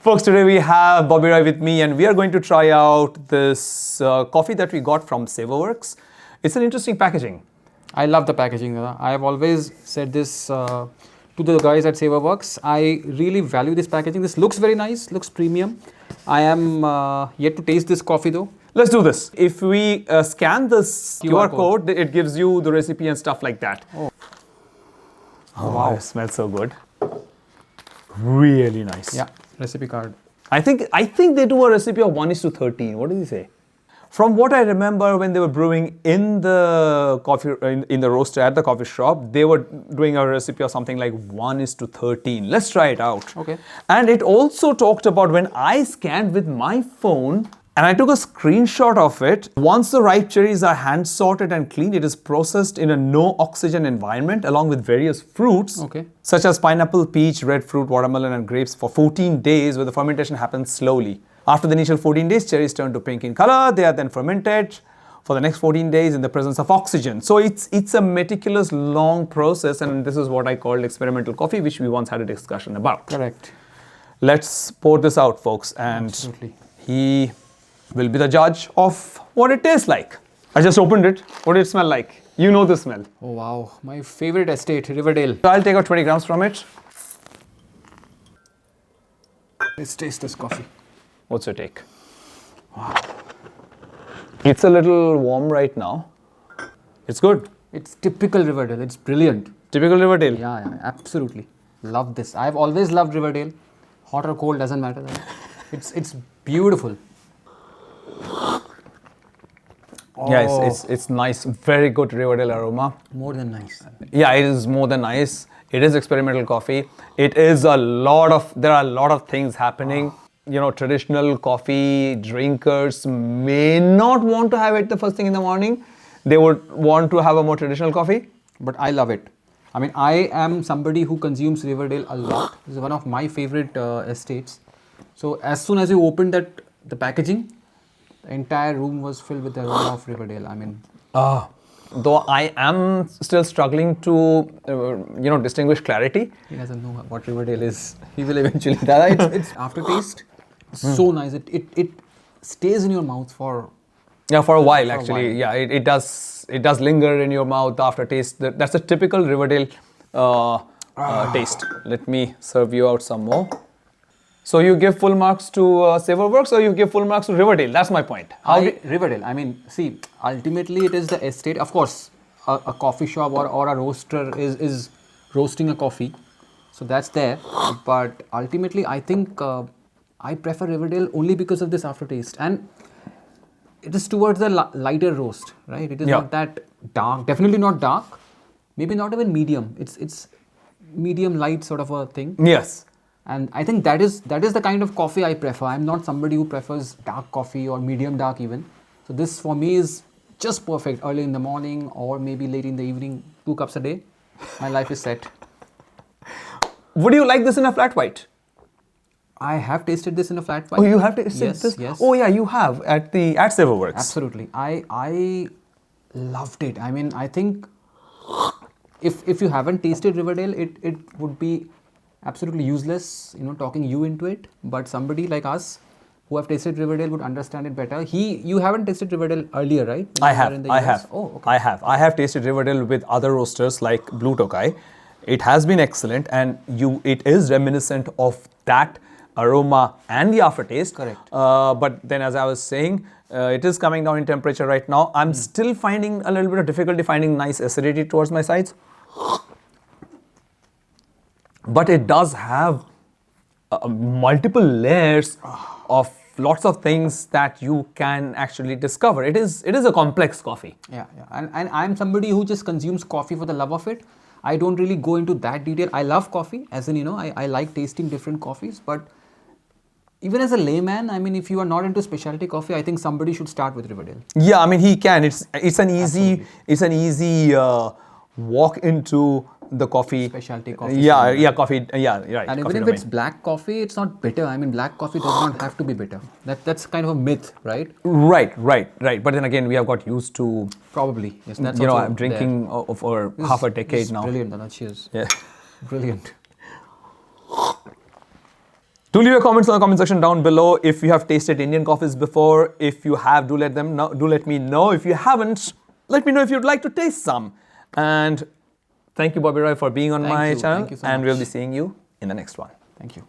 Folks, today we have Bobby Roy with me and we are going to try out this coffee that we got from Savorworks. It's an interesting packaging. I love the packaging, Dada. I have always said this to the guys at Savorworks. I really value this packaging. This looks very nice, looks premium. I am yet to taste this coffee though. Let's do this. If we scan this QR code, it gives you the recipe and stuff like that. Oh wow, it smells so good. Really nice. Yeah, recipe card. I think they do a recipe of 1:13. What did he say? From what I remember, when they were brewing in the coffee in the roaster at the coffee shop, they were doing a recipe of something like 1:13. Let's try it out. Okay. And it also talked about when I scanned with my phone and I took a screenshot of it. Once the ripe cherries are hand sorted and cleaned, it is processed in a no oxygen environment along with various fruits, such as pineapple, peach, red fruit, watermelon, and grapes for 14 days, where the fermentation happens slowly. After the initial 14 days, cherries turn to pink in color. They are then fermented for the next 14 days in the presence of oxygen. So it's a meticulous, long process, and this is what I called experimental coffee, which we once had a discussion about. Correct. Let's pour this out, folks, and he will be the judge of what it tastes like. I just opened it. What did it smell like? You know the smell. Oh wow, my favorite estate, Riverdale. I'll take out 20 grams from it. Let's taste this coffee. What's your take? Wow. It's a little warm right now. It's good. It's typical Riverdale. It's brilliant. Typical Riverdale. Yeah, absolutely. Love this. I've always loved Riverdale. Hot or cold doesn't matter. It's beautiful. Oh. Yeah, it's nice. Very good Riverdale aroma. More than nice. Yeah, it is more than nice. It is experimental coffee. There are a lot of things happening. You know, traditional coffee drinkers may not want to have it the first thing in the morning. They would want to have a more traditional coffee. But I love it. I mean, I am somebody who consumes Riverdale a lot. This is one of my favorite estates. So as soon as you opened the packaging, the entire room was filled with the aroma of Riverdale. I mean, though I am still struggling to, distinguish clarity. He doesn't know what Riverdale is. He will eventually. It's aftertaste. So nice. It stays in your mouth for a while actually. Yeah, it does linger in your mouth. The aftertaste. That's a typical Riverdale taste. Let me serve you out some more. So you give full marks to Savorworks or you give full marks to Riverdale? That's my point. Riverdale. I mean, see, ultimately it is the estate. Of course, a coffee shop or a roaster is roasting a coffee. So that's there. But ultimately, I think I prefer Riverdale only because of this aftertaste. And it is towards the lighter roast, right? It is not that dark. Definitely not dark. Maybe not even medium. It's medium light sort of a thing. Yes. And I think that is the kind of coffee I prefer. I'm not somebody who prefers dark coffee or medium dark even. So this for me is just perfect. Early in the morning or maybe late in the evening, 2 cups a day. My life is set. Would you like this in a flat white? I have tasted this in a flat white. Oh, you have tasted this? Yes. Oh yeah, you have at Savorworks. Absolutely. I loved it. I mean, I think if you haven't tasted Riverdale, it would be absolutely useless, talking you into it. But somebody like us who have tasted Riverdale would understand it better. You haven't tasted Riverdale earlier, right? I have. Oh, okay. I have tasted Riverdale with other roasters like Blue Tokai. It has been excellent, and it is reminiscent of that aroma and the aftertaste. Correct. But then, as I was saying, it is coming down in temperature right now. I'm still finding a little bit of difficulty finding nice acidity towards my sides. But it does have multiple layers of lots of things that you can actually discover. It is a complex coffee. Yeah. And I'm somebody who just consumes coffee for the love of it. I don't really go into that detail. I love coffee, as in, I like tasting different coffees. But even as a layman, I mean, if you are not into specialty coffee, I think somebody should start with Riverdale. Yeah, I mean, he can. It's an easy walk into the coffee. Specialty coffee. Yeah, coffee. Yeah, right. And even if it's black coffee, it's not bitter. I mean, black coffee does not have to be bitter. That's kind of a myth, right? Right. But then again, we have got used to. Probably, yes. That's I'm drinking for half a decade now. Brilliant, Dada. Cheers. Yeah. Brilliant. Do leave your comments in the comment section down below if you have tasted Indian coffees before. If you have, do let me know. If you haven't, let me know if you'd like to taste some. And thank you, Bobby Roy, for being on my channel. Thank you so and much. we'll be seeing you in the next one. Thank you.